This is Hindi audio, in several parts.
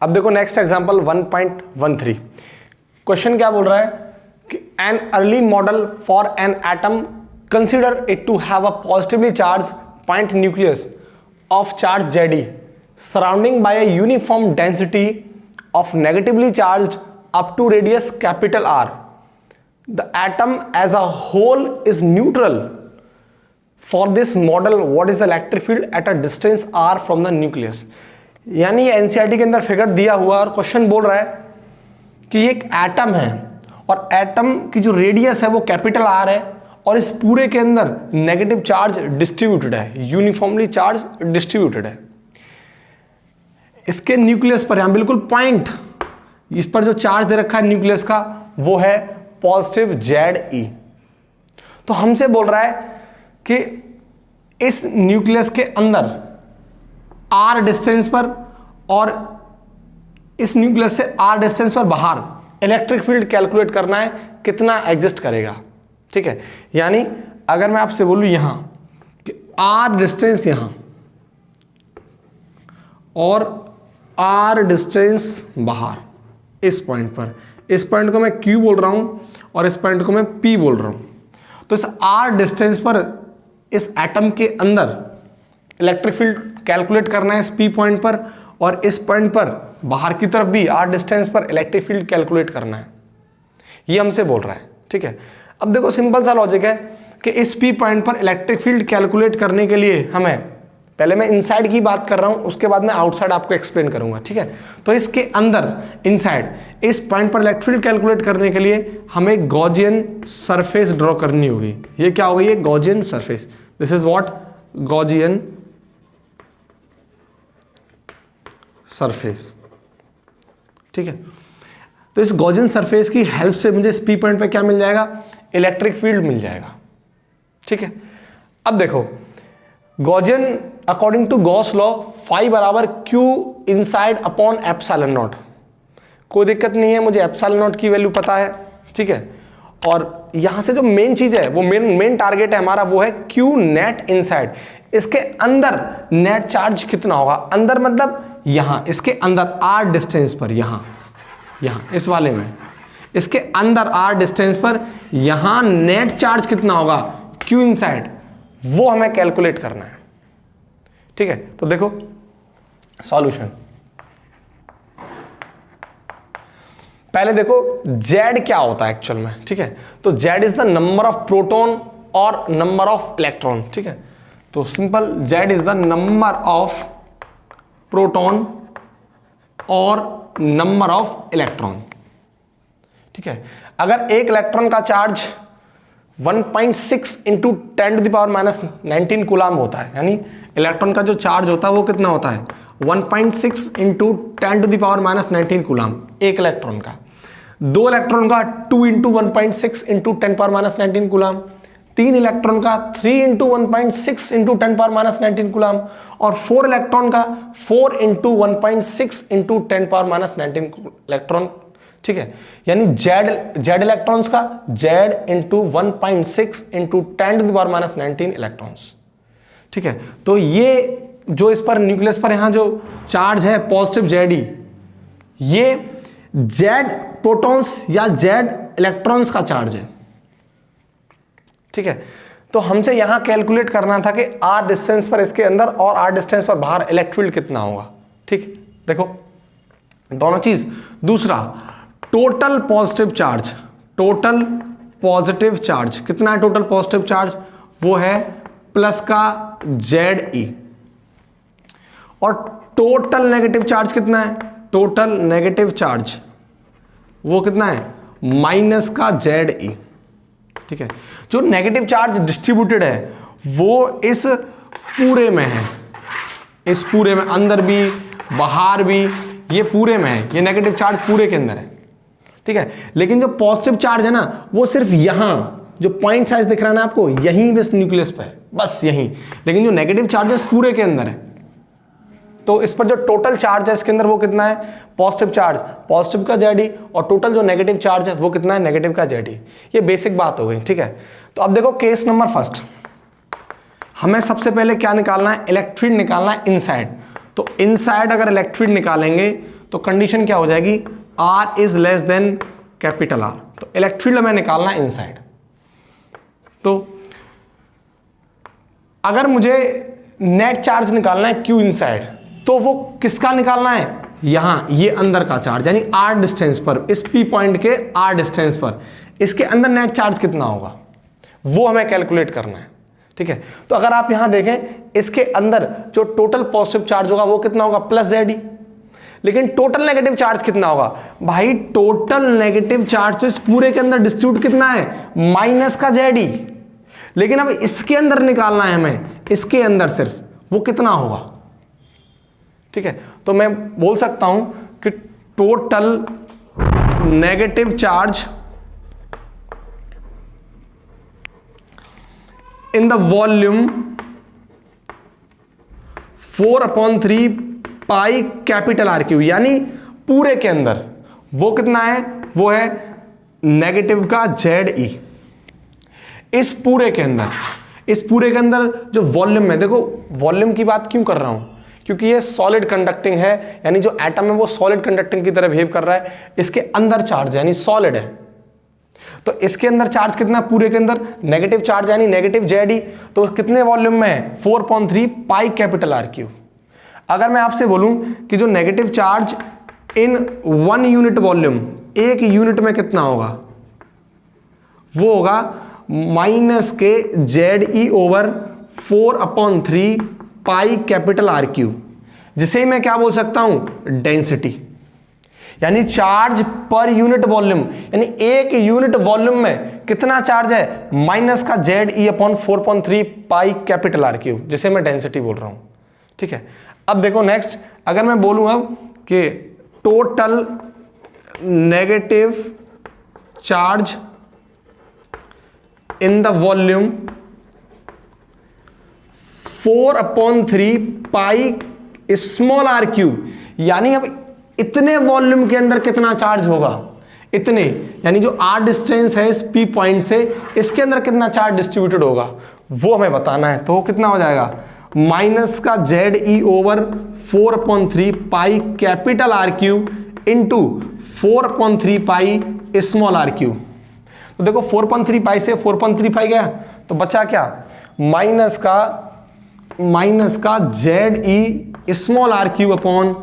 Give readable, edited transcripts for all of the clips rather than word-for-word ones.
अब देखो नेक्स्ट एग्जांपल 1.13। क्वेश्चन क्या बोल रहा है कि an early model for an atom consider it to have a positively charge point nucleus of charge Zi surrounding by a uniform density of negatively charged up to radius capital R. The atom as a whole is neutral. For this model, what is the electric field at a distance r from the nucleus? यानी एनसीईआरटी के अंदर फिगर दिया हुआ और क्वेश्चन बोल रहा है कि ये एक एटम है और एटम की जो रेडियस है वो कैपिटल आर है और इस पूरे के अंदर नेगेटिव चार्ज डिस्ट्रीब्यूटेड है, यूनिफॉर्मली चार्ज डिस्ट्रीब्यूटेड है। इसके न्यूक्लियस पर यहां बिल्कुल पॉइंट इस पर जो चार्ज दे रखा है न्यूक्लियस का वो है पॉजिटिव Ze। तो हमसे बोल रहा है कि इस न्यूक्लियस के अंदर r डिस्टेंस पर और इस न्यूक्लियस से r डिस्टेंस पर बाहर इलेक्ट्रिक फील्ड कैलकुलेट करना है, कितना एग्जिस्ट करेगा। ठीक है, यानी अगर मैं आपसे बोलूं यहां कि r डिस्टेंस यहां और r डिस्टेंस बाहर इस पॉइंट पर, इस पॉइंट को मैं Q बोल रहा हूं और इस पॉइंट को मैं P बोल रहा हूं। तो इस R डिस्टेंस पर इस एटम के अंदर इलेक्ट्रिक फील्ड कैलकुलेट करना है इस P पॉइंट पर और इस पॉइंट पर बाहर की तरफ भी R डिस्टेंस पर इलेक्ट्रिक फील्ड कैलकुलेट करना है, ये हमसे बोल रहा है। ठीक है, अब देखो सिंपल सा लॉजिक है कि इस P पॉइंट पर इलेक्ट्रिक फील्ड कैलकुलेट करने के लिए हमें, पहले मैं इनसाइड की बात कर रहा हूं उसके बाद मैं आउटसाइड आपको एक्सप्लेन करूंगा। ठीक है, तो इसके अंदर इनसाइड इस पॉइंट पर इलेक्ट्रिक फील्ड कैलकुलेट करने के लिए हमें गॉसियन सरफेस ड्रॉ करनी होगी। ये क्या होगा, ये Gaussian surface, this is what Gaussian surface. ठीक है, तो इस गॉसियन सरफेस की हेल्प से मुझे इस P पॉइंट पे क्या मिल जाएगा, इलेक्ट्रिक फील्ड मिल जाएगा। ठीक है, अब देखो Gaussian according to Gauss law phi बराबर Q inside upon epsilon naught, कोई दिक्कत नहीं है, मुझे एप्सिलॉन नॉट की वैल्यू पता है। ठीक है, और यहां से जो मेन चीज है वो मेन टारगेट है हमारा वो है Q नेट इनसाइड, इसके अंदर नेट चार्ज कितना होगा, अंदर मतलब यहां इसके अंदर R डिस्टेंस पर, यहां इस वाले में इसके अंदर R डिस्टेंस पर यहां नेट चार्ज कितना होगा Q इनसाइड, वो हमें कैलकुलेट करना है। ठीक है, तो देखो सॉल्यूशन, पहले देखो Z क्या होता है एक्चुअल में। ठीक है, तो Z is the number of proton और नंबर ऑफ इलेक्ट्रॉन। ठीक है, तो simple Z is the number of proton और नंबर ऑफ इलेक्ट्रॉन। ठीक है, अगर एक इलेक्ट्रॉन का चार्ज 1.6 इंटू 10⁻⁻19 कूलाम होता है, यानी इलेक्ट्रॉन का जो चार्ज होता है वो कितना होता है 1.6 इंटू 10⁻⁻19 कूलाम एक इलेक्ट्रॉन का। दो इलेक्ट्रॉन का 2 इंटू 1.6 इंटू 10⁻⁻19 कूलाम, तीन इलेक्ट्रॉन का 3 इंटू 1.6 इंटू 10⁻⁻19 कूलाम और 4 इलेक्ट्रॉन का 4 इंटू 1.6 इंटू 10⁻⁻19 इलेक्ट्रॉन। ठीक है, यानी Z इलेक्ट्रॉन्स का Z इंटू 1.6 इंटू 10⁻⁻19 इलेक्ट्रॉन्स। ठीक है, तो ये जो इस पर न्यूक्लियस पर यहां जो चार्ज है पॉजिटिव Ze, ये Z प्रोटॉन्स या Z इलेक्ट्रॉन्स का चार्ज है। ठीक है, तो हमसे यहां कैलकुलेट करना था कि R डिस्टेंस पर इसके अंदर और R डिस्टेंस पर बाहर इलेक्ट्रिक फील्ड कितना होगा। ठीक, देखो दोनों चीज। दूसरा total positive charge, total positive charge कितना है, टोटल पॉजिटिव चार्ज वो है प्लस का Ze और टोटल नेगेटिव चार्ज कितना है, टोटल नेगेटिव चार्ज वो कितना है माइनस का Ze। ठीक है, जो नेगेटिव चार्ज डिस्ट्रीब्यूटेड है वो इस पूरे में है, इस पूरे में, अंदर भी बाहर भी, ये पूरे में है, ये नेगेटिव चार्ज पूरे के अंदर है। ठीक है, लेकिन जो पॉजिटिव चार्ज है ना वो सिर्फ यहां जो पॉइंट साइज दिख रहा है ना आपको, यहीं बस न्यूक्लियस पे है, बस यहीं। लेकिन जो नेगेटिव चार्जेस पूरे के अंदर है, तो इस पर जो टोटल चार्ज है इसके अंदर वो कितना है पॉजिटिव चार्ज, पॉजिटिव का Ze और टोटल जो नेगेटिव चार्ज है वो कितना है नेगेटिव का Ze। ये बेसिक बात हो गई। ठीक है, तो अब देखो केस नंबर फर्स्ट, हमें सबसे पहले क्या निकालना है, इलेक्ट्रिक फील्ड निकालना है इनसाइड। तो इनसाइड अगर इलेक्ट्रिक फील्ड निकालेंगे तो कंडीशन क्या हो जाएगी, R is less than capital R, तो इलेक्ट्रिक फील्ड हमें निकालना है इनसाइड। तो अगर मुझे नेट चार्ज निकालना है Q इनसाइड, तो वो किसका निकालना है, यहां ये अंदर का चार्ज यानी R डिस्टेंस पर, इस P पॉइंट के R डिस्टेंस पर इसके अंदर नेट चार्ज कितना होगा वो हमें कैलकुलेट करना है। ठीक है, तो अगर आप यहां देखें इसके अंदर जो टोटल पॉजिटिव चार्ज होगा वो कितना होगा, प्लस ZE, लेकिन टोटल नेगेटिव चार्ज कितना होगा, भाई टोटल नेगेटिव चार्ज तो इस पूरे के अंदर डिस्ट्रीब्यूट कितना है, माइनस का ZE, लेकिन अब इसके अंदर निकालना है हमें, इसके अंदर सिर्फ वो कितना होगा। ठीक है, तो मैं बोल सकता हूं कि total negative charge in the volume 4/3 pi capital R⁴, यानी पूरे के अंदर वो कितना है, वो है नेगेटिव का ZE। इस पूरे के अंदर जो वॉल्यूम है, देखो वॉल्यूम की बात क्यों कर रहा हूं, क्योंकि ये सॉलिड कंडक्टिंग है, यानी जो एटम है वो सॉलिड कंडक्टिंग की तरह बिहेव कर रहा है, इसके अंदर चार्ज यानी सॉलिड है, तो इसके अंदर चार्ज कितना, पूरे के अंदर नेगेटिव चार्ज यानी नेगेटिव ZE, तो कितने वॉल्यूम में है, 4/3 पाई कैपिटल R⁴। अगर मैं आपसे बोलूं कि जो negative charge in 1 unit volume, एक यूनिट में कितना होगा, वो होगा माइनस के ZE over 4/3 pi capital R⁴, जिसे मैं क्या बोल सकता हूं, डेंसिटी, यानी चार्ज पर यूनिट वॉल्यूम, यानी एक यूनिट वॉल्यूम में कितना चार्ज है, माइनस का ZE upon 4/3 pi capital R⁴, जिसे मैं डेंसिटी बोल रहा हूं। ठीक है, अब देखो नेक्स्ट, अगर मैं बोलूं अब कि total negative charge in the volume 4/3 pi small R⁴, यानी अब इतने वॉल्यूम के अंदर कितना चार्ज होगा, इतने, यानी जो R डिस्टेंस है इस P पॉइंट से, इसके अंदर कितना चार्ज डिस्ट्रीब्यूटेड होगा वो हमें बताना है। तो कितना हो जाएगा, माइनस का ZE over 4/3 pi capital R⁴ into 4/3 pi small R⁴। तो देखो 4/3 पाई से 4/3 पाई गया, तो बचा क्या, माइनस का ZE small R⁴ upon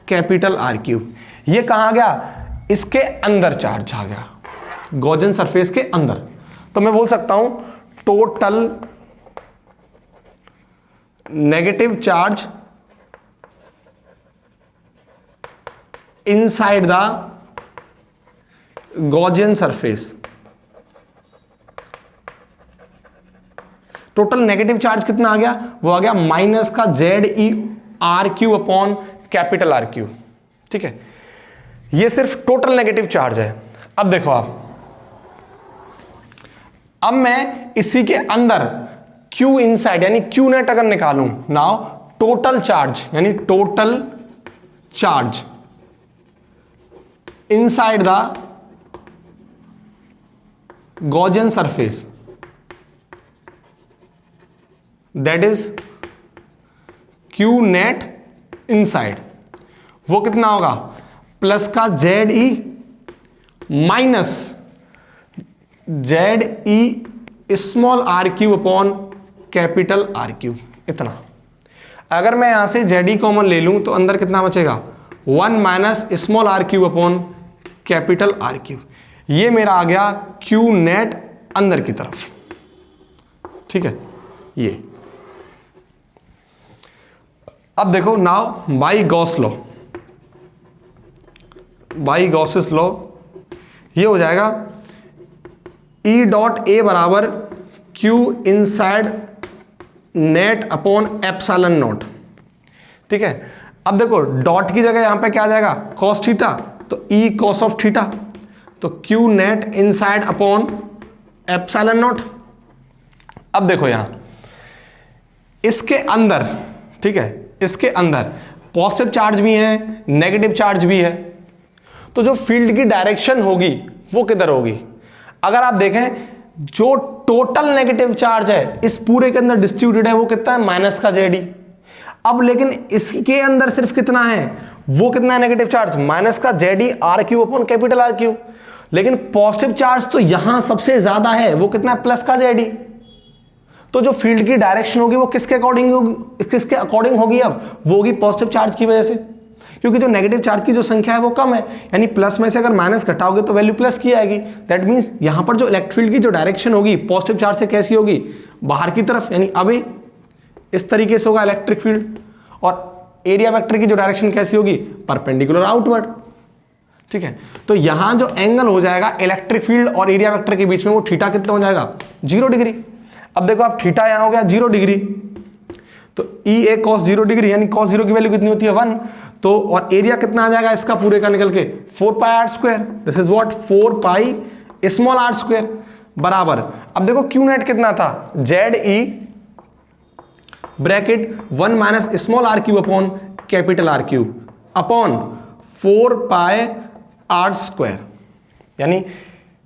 capital R⁴। ये कहां गया, इसके अंदर चार्ज आ गया, गॉसियन सरफेस के अंदर। तो मैं बोल सकता हूं total negative charge inside the Gaussian surface, total negative charge कितना आ गया, वो आ गया माइनस का ZE R⁴ upon capital R⁴। ठीक है, ये सिर्फ टोटल नेगेटिव चार्ज है। अब देखो अब मैं इसी के अंदर Q इनसाइड यानी Q नेट अगर निकालूं, नाउ टोटल चार्ज यानी total charge inside the Gaussian surface, that is Q net inside, वो कितना होगा, प्लस का ZE minus ZE small R⁴ upon capital R⁴, इतना। अगर मैं यहां से ZE कॉमन ले लूं तो अंदर कितना बचेगा, 1 minus small R⁴ upon capital R⁴। ये मेरा आ गया Q नेट अंदर की तरफ। ठीक है, ये अब देखो now by Gauss law, by Gauss's law, ये हो जाएगा E.A बराबर Q inside net upon epsilon not. ठीक है, अब देखो डॉट की जगह यहां पे क्या आ जाएगा, कॉस थीटा, तो E कॉस ऑफ थीटा, तो Q net inside upon epsilon naught. अब देखो यहां इसके अंदर, ठीक है, इसके अंदर पॉजिटिव चार्ज भी है, नेगेटिव चार्ज भी है, तो जो फील्ड की डायरेक्शन होगी वो किधर होगी। अगर आप देखें जो टोटल नेगेटिव चार्ज है इस पूरे के अंदर डिस्ट्रीब्यूटेड है वो कितना है, माइनस का ZE। अब लेकिन इसके अंदर सिर्फ कितना है, वो कितना है नेगेटिव चार्ज, माइनस का Z E R Q upon capital are Q. लेकिन पॉजिटिव चार्ज तो यहां सबसे ज्यादा है, वो कितना है, प्लस का जेड ई। तो जो फील्ड की डायरेक्शन होगी वो किसके अकॉर्डिंग होगी, किसके अकॉर्डिंग होगी, अब वो होगी पॉजिटिव चार्ज की वजह से, क्योंकि जो नेगेटिव चार्ज की जो संख्या है वो कम है, यानी प्लस में से अगर माइनस घटाओगे तो वैल्यू प्लस की आएगी। दैट मीन्स यहां पर जो इलेक्ट्रिक फील्ड की जो डायरेक्शन होगी पॉजिटिव चार्ज से कैसी होगी, बाहर की तरफ, यानी अभी इस तरीके से होगा इलेक्ट्रिक फील्ड। और एरिया वेक्टर की जो डायरेक्शन कैसी होगी, परपेंडिकुलर आउटवर्ड। ठीक है, तो यहां जो एंगल हो जाएगा इलेक्ट्रिक फील्ड और एरिया वेक्टर के बीच में, वो थीटा कितना हो जाएगा, 0 डिग्री। अब देखो आप थीटा यहां हो गया 0 डिग्री, तो ई ए कॉस 0 डिग्री, यानी कॉस 0 की वैल्यू कितनी होती है 1। तो और एरिया कितना आ जाएगा इसका पूरे का निकल के 4 pi are square. This is what 4 pi small r square बराबर। अब देखो क्यू नेट कितना था, Z E bracket 1 minus small r cube upon capital R cube upon 4 pi are square. यानी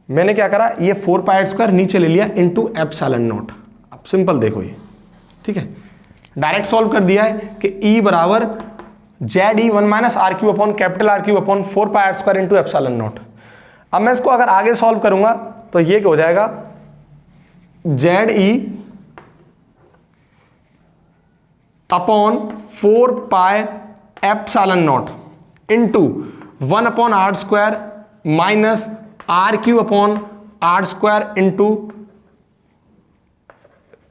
मैंने क्या करा, ये 4 पाई आर स्क्वायर नीचे ले लिया इंटू एप्सिलॉन नॉट। अब सिंपल देखो ये, ठीक है, डायरेक्ट सॉल्व कर दिया है कि ई बराबर Z E 1 minus R cube upon capital R cube upon 4 pi are square into epsilon naught. अब मैं इसको अगर आगे सॉल्व करूंगा तो ये क्या हो जाएगा, Z E upon 4 pi epsilon naught into 1 upon R square minus R cube upon R square into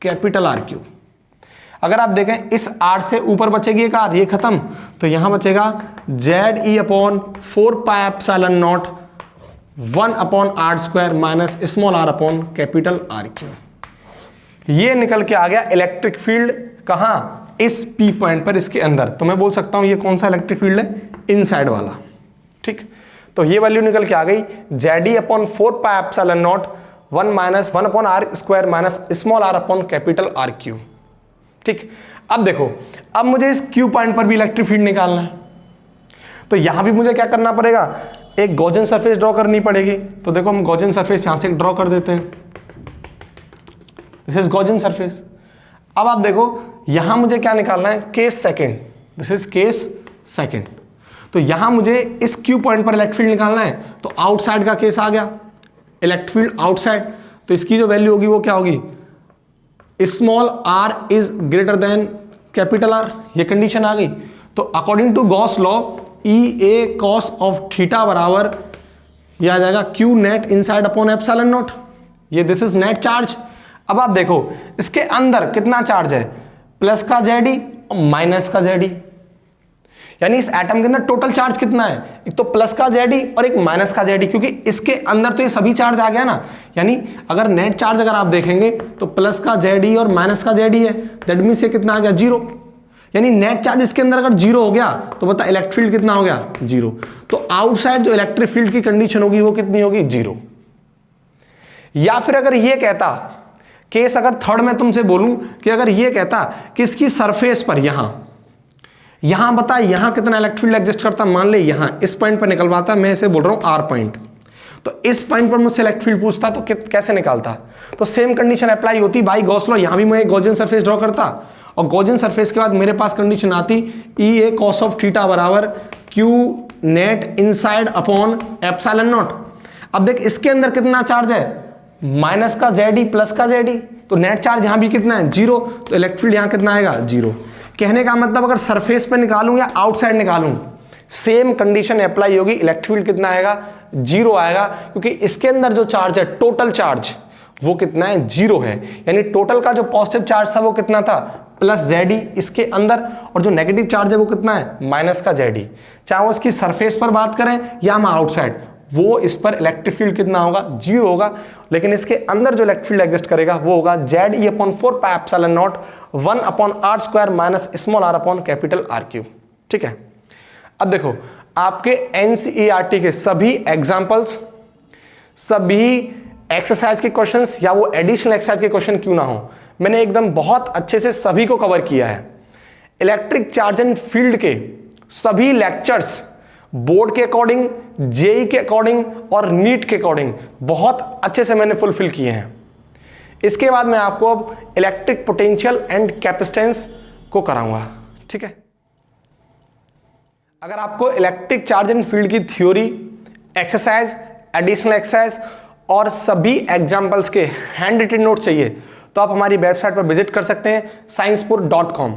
capital R cube. अगर आप देखें इस आर से ऊपर बचेगी एक आर, ये खत्म, तो यहां बचेगा Z E upon 4 pi epsilon naught 1 upon R square minus small R upon capital R cube. ये निकल के आ गया इलेक्ट्रिक फील्ड कहां, इस पी पॉइंट पर, इसके अंदर। तो मैं बोल सकता हूं ये कौन सा इलेक्ट्रिक फील्ड है, इनसाइड वाला। ठीक, तो ये वैल्यू निकल के आ गई Z E upon 4 pi epsilon naught 1 minus 1 upon R square minus small R upon capital R cube. ठीक, अब देखो, अब मुझे इस क्यू पॉइंट पर भी इलेक्ट्रिक फील्ड निकालना है, तो यहां भी मुझे क्या करना पड़ेगा, एक गॉसियन सरफेस ड्रॉ करनी पड़ेगी। तो देखो हम गॉसियन सरफेस यहां से ड्रॉ कर देते हैं, दिस इज गॉसियन सरफेस। अब आप देखो यहां मुझे क्या निकालना है, case second, this is case second. तो यहां मुझे इस क्यू पॉइंट पर इलेक्ट्रिक फील्ड निकालना है, तो आउटसाइड का केस आ गया, इलेक्ट्रिक फील्ड आउटसाइड, तो इसकी जो वैल्यू होगी वो क्या होगी, small R is greater than capital R, ये कंडीशन आ गई। तो according to Gauss law E A cos of theta बराबर ये आ जाएगा Q net inside upon epsilon naught, ये दिस इज नेट चार्ज। अब आप देखो इसके अंदर कितना चार्ज है, प्लस का जेड ई और माइनस का जेड ई, यानी इस एटम के अंदर टोटल चार्ज कितना है, एक तो प्लस का जेडी और एक माइनस का जेडी, क्योंकि इसके अंदर तो ये सभी चार्ज आ गया ना। यानी अगर नेट चार्ज अगर आप देखेंगे तो प्लस का जेडी और माइनस का जेडी है, दैट मींस ये कितना आ गया, 0। यानी नेट चार्ज इसके अंदर अगर 0 हो गया तो बता इलेक्ट्रिक फील्ड कितना हो गया, 0। तो आउटसाइड जो इलेक्ट्रिक फील्ड की कंडीशन होगी वो कितनी होगी, 0। या फिर अगर ये कहता केस, अगर थर्ड में तुमसे बोलूं कि अगर ये कहता कि इसकी सरफेस पर यहां बता यहां कितना इलेक्ट्रिक फील्ड एग्जिस्ट करता, मान ले यहां इस पॉइंट पर निकलवाता, मैं इसे बोल रहा हूं आर पॉइंट, तो इस पॉइंट पर मुझसे इलेक्ट्रिक फील्ड पूछता तो कैसे निकालता, तो सेम कंडीशन अप्लाई होती भाई गॉस लॉ, यहां भी मैं गॉसियन सरफेस ड्रॉ करता और गॉसियन सरफेस के बाद मेरे पास कंडीशन आती ई ए कॉस ऑफ थीटा बराबर Q net inside upon epsilon naught. अब देख इसके अंदर कितना चार्ज है, माइनस का जेडी प्लस का जेडी, तो नेट चार्ज यहां भी कितना है, 0, तो इलेक्ट्रिक फील्ड यहां कितना आएगा, 0। कहने का मतलब अगर सरफेस पे निकालूं या आउटसाइड निकालूं सेम कंडीशन अप्लाई होगी, इलेक्ट्रिक फील्ड कितना आएगा, 0 आएगा, क्योंकि इसके अंदर जो चार्ज है टोटल चार्ज वो कितना है, 0 है। यानी टोटल का जो पॉजिटिव चार्ज था वो कितना था, प्लस जेडी इसके अंदर, और जो नेगेटिव चार्ज है वो कितना है, माइनस का जेडी। चाहे वो इसकी सरफेस पर बात करें या हम आउटसाइड, वो इस पर इलेक्ट्रिक फील्ड कितना होगा, 0 होगा। लेकिन इसके अंदर जो इलेक्ट्रिक फील्ड एग्जिस्ट करेगा वो होगा Z E upon 4 pi epsilon naught 1 upon R square minus small R upon capital R cube. ठीक है, अब देखो आपके एनसीईआरटी के सभी एग्जांपल्स, सभी एक्सरसाइज के क्वेश्चंस या वो एडिशनल एक्सरसाइज के क्वेश्चन क्यों ना हो, मैंने एकदम बहुत अच्छे से सभी को कवर किया है। इलेक्ट्रिक चार्ज एंड फील्ड के सभी लेक्चर्स बोर्ड के अकॉर्डिंग, जेई के अकॉर्डिंग और नीट के अकॉर्डिंग बहुत अच्छे से मैंने फुलफिल किए हैं। इसके बाद मैं आपको अब इलेक्ट्रिक पोटेंशियल एंड कैपेसिटेंस को कराऊंगा। ठीक है, अगर आपको इलेक्ट्रिक चार्ज एंड फील्ड की थ्योरी, एक्सरसाइज, एडिशनल एक्सरसाइज और सभी एग्जाम्पल्स के हैंड रिटन नोट चाहिए तो आप हमारी वेबसाइट पर विजिट कर सकते हैं sciencepur.com।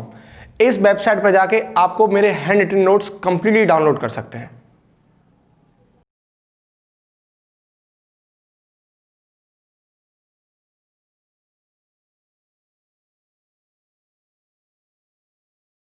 इस वेबसाइट पर जाके आपको मेरे handwritten notes completely download कर सकते हैं।